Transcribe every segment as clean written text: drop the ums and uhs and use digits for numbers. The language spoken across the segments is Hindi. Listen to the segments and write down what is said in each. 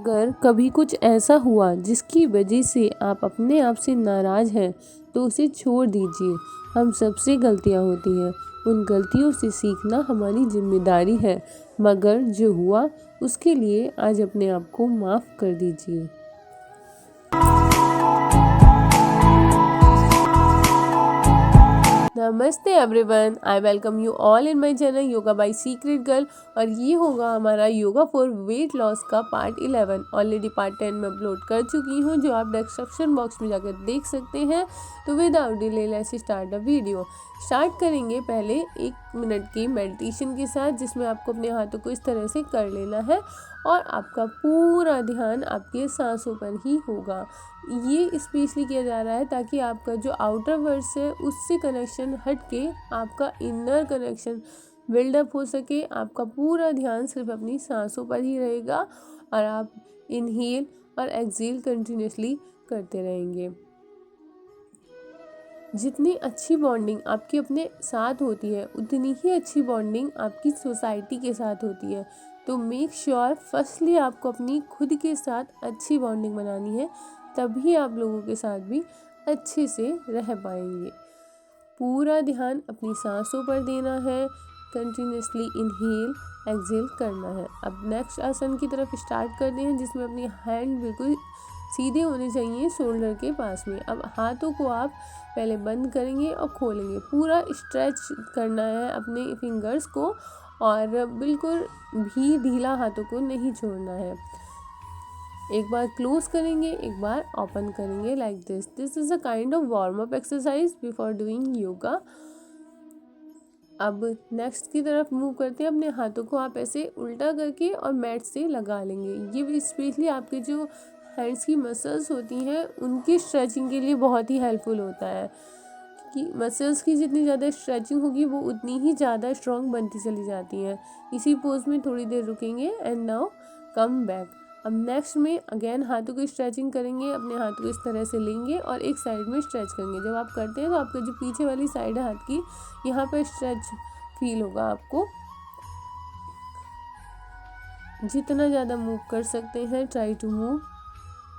अगर कभी कुछ ऐसा हुआ जिसकी वजह से आप अपने आप से नाराज़ हैं तो उसे छोड़ दीजिए। हम सबसे गलतियां होती हैं, उन गलतियों से सीखना हमारी जिम्मेदारी है, मगर जो हुआ उसके लिए आज अपने आप को माफ़ कर दीजिए। नमस्ते everyone, I welcome you all in my channel yoga by secret girl. और ये होगा हमारा योगा फॉर वेट लॉस का पार्ट 11। ऑलरेडी पार्ट 10 में अपलोड कर चुकी हूँ, जो आप डिस्क्रिप्शन बॉक्स में जाकर देख सकते हैं। तो without delay let's start the video. Start करेंगे पहले 1 मिनट की मेडिटेशन के साथ, जिसमें आपको अपने हाथों को इस तरह से कर लेना है और आपका पूरा ध्यान आपके सांसों पर ही होगा। ये स्पेशली किया जा रहा है ताकि आपका जो आउटर वर्ल्ड है उससे कनेक्शन हट के आपका इनर कनेक्शन बिल्डअप हो सके। आपका पूरा ध्यान सिर्फ अपनी सांसों पर ही रहेगा और आप इनहेल और एक्सहेल कंटिन्यूसली करते रहेंगे। जितनी अच्छी बॉन्डिंग आपकी अपने साथ होती है, उतनी ही अच्छी बॉन्डिंग आपकी सोसाइटी के साथ होती है। तो मेक श्योर फर्स्टली आपको अपनी खुद के साथ अच्छी बॉन्डिंग बनानी है, तभी आप लोगों के साथ भी अच्छे से रह पाएंगे। पूरा ध्यान अपनी सांसों पर देना है, कंटिन्यूसली इनहेल एक्सहेल करना है। अब नेक्स्ट आसन की तरफ स्टार्ट करते हैं, जिसमें अपनी हैंड बिल्कुल सीधे होने चाहिए शोल्डर के पास में। अब हाथों को आप पहले बंद करेंगे और खोलेंगे, पूरा स्ट्रेच करना है अपने फिंगर्स को और बिल्कुल भी ढीला हाथों को नहीं छोड़ना है। एक बार क्लोज करेंगे, एक बार ओपन करेंगे like this is a kind of warm up exercise before doing yoga. अब नेक्स्ट की तरफ मूव करते हैं। अपने हाथों को आप ऐसे उल्टा करके और मैट से लगा लेंगे। ये स्पेशली आपके जो हैंड्स की मसल्स होती हैं उनकी स्ट्रेचिंग के लिए बहुत ही हेल्पफुल होता है, कि मसल्स की जितनी ज़्यादा स्ट्रेचिंग होगी वो उतनी ही ज़्यादा स्ट्रॉन्ग बनती चली जाती हैं। इसी पोज में थोड़ी देर रुकेंगे एंड नाउ कम बैक। अब नेक्स्ट में अगेन हाथों की स्ट्रेचिंग करेंगे। अपने हाथ को इस तरह से लेंगे और एक साइड में स्ट्रेच करेंगे। जब आप करते हैं तो आपका जो पीछे वाली साइड है हाथ की, यहाँ पर स्ट्रेच फील होगा आपको। जितना ज़्यादा मूव कर सकते हैं ट्राई टू मूव।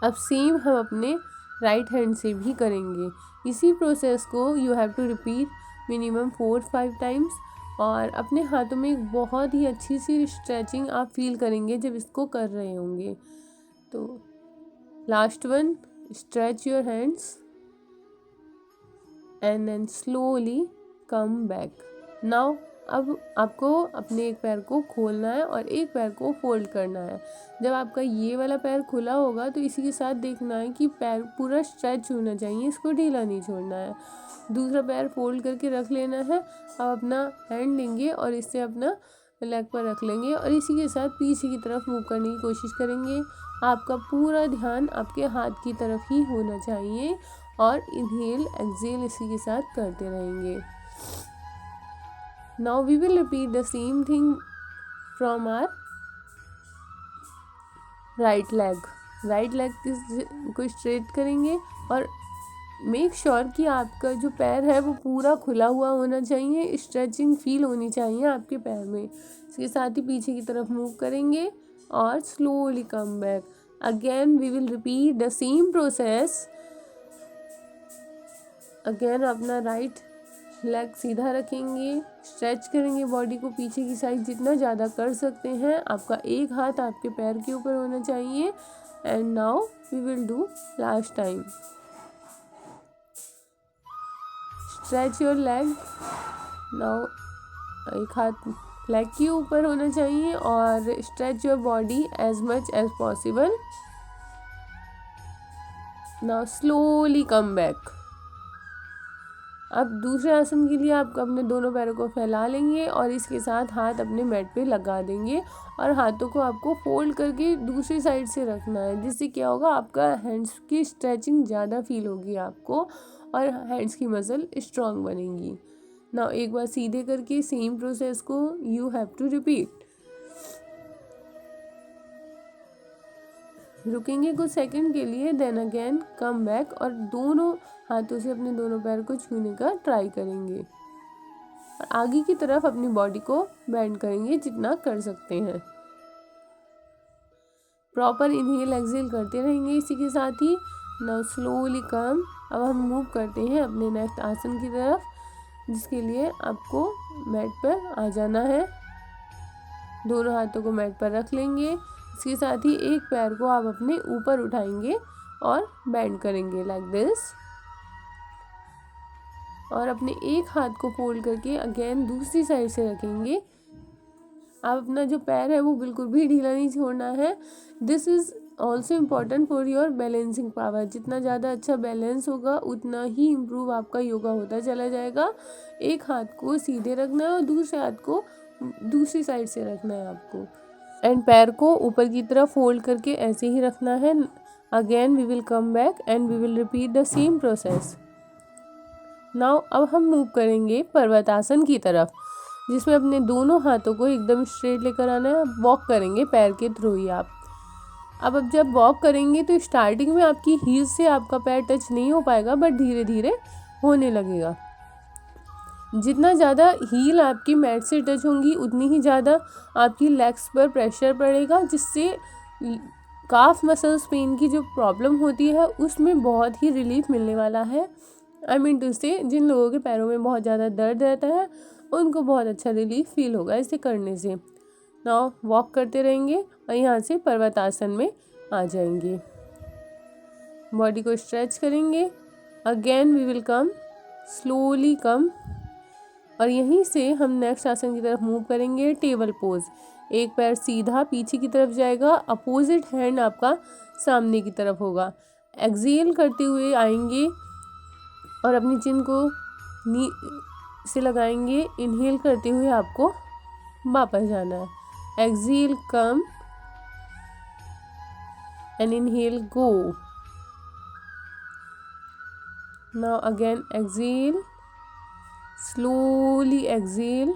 अब सेम हम अपने राइट हैंड से भी करेंगे। इसी प्रोसेस को you have to repeat minimum 4-5 times. और अपने हाथों में एक बहुत ही अच्छी सी स्ट्रेचिंग आप फील करेंगे जब इसको कर रहे होंगे। तो last one, stretch your hands and then slowly come back. Now अब आपको अपने एक पैर को खोलना है और एक पैर को फोल्ड करना है। जब आपका ये वाला पैर खुला होगा तो इसी के साथ देखना है कि पैर पूरा स्ट्रेच होना चाहिए, इसको ढीला नहीं छोड़ना है। दूसरा पैर फोल्ड करके रख लेना है। अब अपना हैंड लेंगे और इससे अपना लेग पर रख लेंगे और इसी के साथ पीछे की तरफ मूव करने की कोशिश करेंगे। आपका पूरा ध्यान आपके हाथ की तरफ ही होना चाहिए और इनहेल एक्सहेल इसी के साथ करते रहेंगे। Now we will repeat the same thing from our right leg. Right leg को स्ट्रेट करेंगे और मेक श्योर कि आपका जो पैर है वो पूरा खुला हुआ होना चाहिए, स्ट्रेचिंग फील होनी चाहिए आपके पैर में। इसके साथ ही पीछे की तरफ मूव करेंगे और slowly come back. Again we will repeat the same process. Again अपना राइट लेग सीधा रखेंगे, स्ट्रेच करेंगे बॉडी को पीछे की साइड जितना ज़्यादा कर सकते हैं। आपका एक हाथ आपके पैर के ऊपर होना चाहिए। And now we will do last time. Stretch your leg. Now एक हाथ लेग के ऊपर होना चाहिए और stretch your body as much as possible. Now slowly come back. अब दूसरे आसन के लिए आप अपने दोनों पैरों को फैला लेंगे और इसके साथ हाथ अपने मैट पे लगा देंगे और हाथों को आपको फोल्ड करके दूसरी साइड से रखना है, जिससे क्या होगा आपका हैंड्स की स्ट्रेचिंग ज़्यादा फील होगी आपको और हैंड्स की मसल स्ट्रांग बनेगी। ना एक बार सीधे करके सेम प्रोसेस को यू हैव टू रिपीट। रुकेंगे कुछ सेकंड के लिए, देन अगेन कम बैक और दोनों हाथों से अपने दोनों पैर को छूने का ट्राई करेंगे और आगे की तरफ अपनी बॉडी को बेंड करेंगे जितना कर सकते हैं। प्रॉपर इनहेल एक्सहेल करते रहेंगे इसी के साथ ही। नाउ स्लोली कम। अब हम मूव करते हैं अपने नेक्स्ट आसन की तरफ, जिसके लिए आपको मैट पर आ जाना है। दोनों हाथों को मैट पर रख लेंगे। इसके साथ ही एक पैर को आप अपने ऊपर उठाएंगे और बेंड करेंगे लाइक दिस, और अपने एक हाथ को फोल्ड करके अगेन दूसरी साइड से रखेंगे। आप अपना जो पैर है वो बिल्कुल भी ढीला नहीं छोड़ना है। This is also important for your balancing power. जितना ज़्यादा अच्छा बैलेंस होगा उतना ही इम्प्रूव आपका योगा होता चला जाएगा। एक हाथ को सीधे रखना है और दूसरे हाथ को दूसरी साइड से रखना है आपको, एंड पैर को ऊपर की तरफ फोल्ड करके ऐसे ही रखना है। Again we will come back and we will repeat the same process. Now अब हम मूव करेंगे पर्वतासन की तरफ, जिसमें अपने दोनों हाथों को एकदम स्ट्रेट लेकर आना है। वॉक करेंगे पैर के थ्रू ही आप। अब जब वॉक करेंगे तो स्टार्टिंग में आपकी हील से आपका पैर टच नहीं हो पाएगा, बट धीरे धीरे होने लगेगा। जितना ज़्यादा हील आपकी मैट से टच होंगी उतनी ही ज़्यादा आपकी लेग्स पर प्रेशर पड़ेगा, जिससे काफ मसल्स पेन की जो प्रॉब्लम होती है उसमें बहुत ही रिलीफ मिलने वाला है। आई मीन टू से जिन लोगों के पैरों में बहुत ज़्यादा दर्द रहता है उनको बहुत अच्छा रिलीफ फील होगा इसे करने से। नाउ वॉक करते रहेंगे और यहाँ से पर्वतासन में आ जाएंगे। बॉडी को स्ट्रेच करेंगे। Again we will come, slowly come, और यहीं से हम नेक्स्ट आसन की तरफ मूव करेंगे। Table pose. एक पैर सीधा पीछे की तरफ जाएगा, अपोजिट हैंड आपका सामने की तरफ होगा। एक्सहेल करते हुए आएंगे और अपनी चिन को नी से लगाएंगे। इनहेल करते हुए आपको वापस जाना है। Exhale come and inhale go. Now again exhale, slowly exhale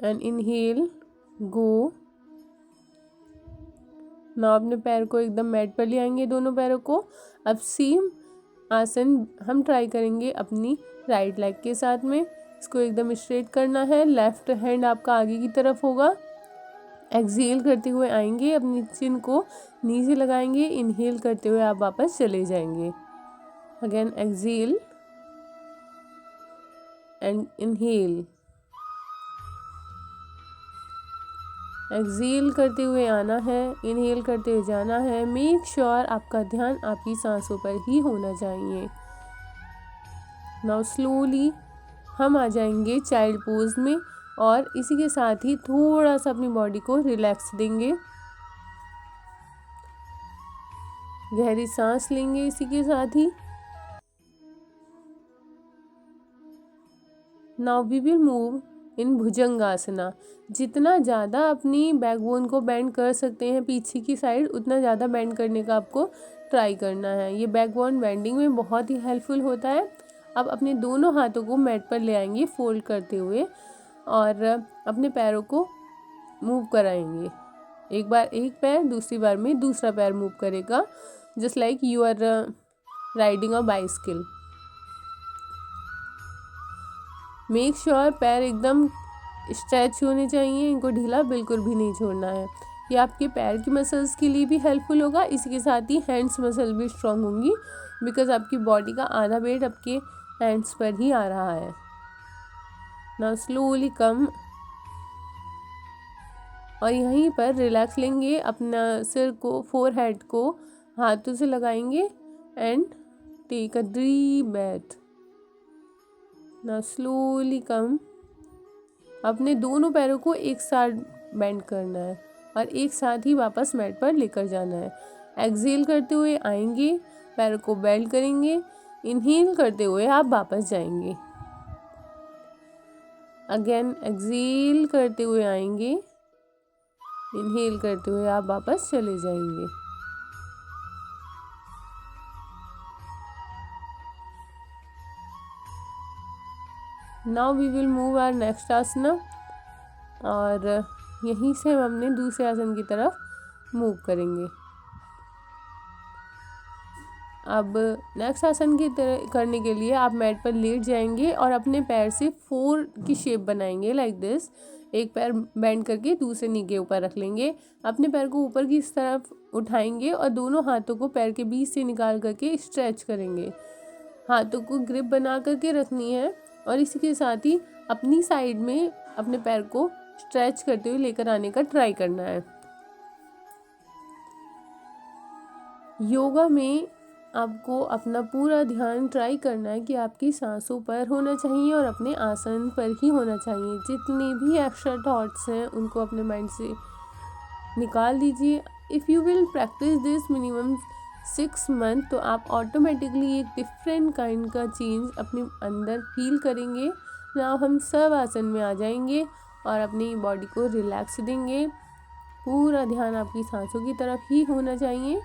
and inhale, go। now अपने पैर को एकदम मैट पर ले आएंगे, दोनों पैरों को। अब सेम आसन हम ट्राई करेंगे अपनी राइट लेग के साथ में। इसको एकदम स्ट्रेट करना है। लेफ्ट हैंड आपका आगे की तरफ होगा। एक्सहेल करते हुए आएंगे, अपनी चिन को नीचे लगाएंगे। इनहेल करते हुए आप वापस चले जाएंगे। Again exhale and inhale। Exhale करते हुए आना है, इनहेल करते हुए जाना है। मेक श्योर आपका ध्यान आपकी सांसों पर ही होना चाहिए। नाउ स्लोली हम आ जाएंगे चाइल्ड पोज में, और इसी के साथ ही थोड़ा सा अपनी बॉडी को रिलैक्स देंगे। गहरी सांस लेंगे इसी के साथ ही। Now we will move in bhujangasana. जितना ज़्यादा अपनी बैकबोन को बेंड कर सकते हैं पीछे की साइड, उतना ज़्यादा बेंड करने का आपको ट्राई करना है। ये बैकबोन बेंडिंग में बहुत ही हेल्पफुल होता है। अब अपने दोनों हाथों को मैट पर ले आएंगे फोल्ड करते हुए, और अपने पैरों को मूव कराएंगे। एक बार एक पैर, दूसरी बार में दूसरा पैर मूव करेगा, just like you are riding a bicycle. Make sure पैर एकदम स्ट्रेच होने चाहिए, इनको ढीला बिल्कुल भी नहीं छोड़ना है। ये आपके पैर की मसल्स के लिए भी हेल्पफुल होगा। इसी के साथ ही हैंड्स मसल भी स्ट्रांग होंगी, बिकॉज आपकी बॉडी का आधा वेट आपके हैंड्स पर ही आ रहा है। नाउ स्लोली कम, और यहीं पर रिलैक्स लेंगे। अपना सिर को, फोरहेड को हाथों से लगाएंगे and take a deep breath. Now slowly come. अपने दोनों पैरों को एक साथ बेंड करना है और एक साथ ही वापस मैट पर लेकर जाना है। एक्सहेल करते हुए आएंगे, पैरों को बेंड करेंगे। इनहेल करते हुए आप वापस जाएंगे। अगेन एक्सहेल करते हुए आएंगे, इनहेल करते हुए आप वापस चले जाएंगे। Now we will move our next asana, और यहीं से हम अपने दूसरे आसन की तरफ मूव करेंगे। अब नेक्स्ट आसन की तरह करने के लिए आप मैट पर लेट जाएंगे और अपने पैर से 4 की शेप बनाएंगे लाइक दिस। एक पैर बेंड करके दूसरे नी के ऊपर रख लेंगे। अपने पैर को ऊपर की तरफ उठाएंगे और दोनों हाथों को पैर के बीच से निकाल करके स्ट्रेच करेंगे। हाथों को ग्रिप बना करके रखनी है और इसी के साथ ही अपनी साइड में अपने पैर को स्ट्रेच करते हुए लेकर आने का ट्राई करना है। योगा में आपको अपना पूरा ध्यान ट्राई करना है कि आपकी सांसों पर होना चाहिए और अपने आसन पर ही होना चाहिए। जितने भी एक्स्ट्रा थॉट्स हैं उनको अपने माइंड से निकाल दीजिए। If you will practice this minimum 6 month तो आप ऑटोमेटिकली एक डिफरेंट काइंड का चेंज अपने अंदर फील करेंगे। नाउ हम सब आसन में आ जाएंगे और अपनी बॉडी को रिलैक्स देंगे। पूरा ध्यान आपकी सांसों की तरफ ही होना चाहिए।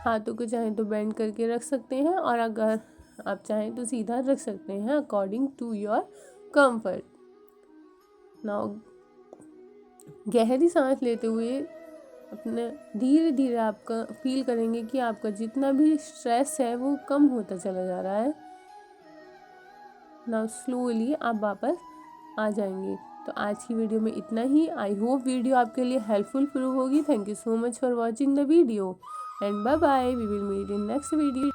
हाथों को चाहें तो बेंड करके रख सकते हैं और अगर आप चाहें तो सीधा रख सकते हैं according to your comfort. Now गहरी सांस लेते हुए अपने धीरे धीरे आपका फील करेंगे कि आपका जितना भी स्ट्रेस है वो कम होता चला जा रहा है। नाउ स्लोली आप वापस आ जाएंगे। तो आज की वीडियो में इतना ही। आई होप वीडियो आपके लिए हेल्पफुल प्रूव होगी। Thank you so much for watching the video and bye bye. We will meet in next video.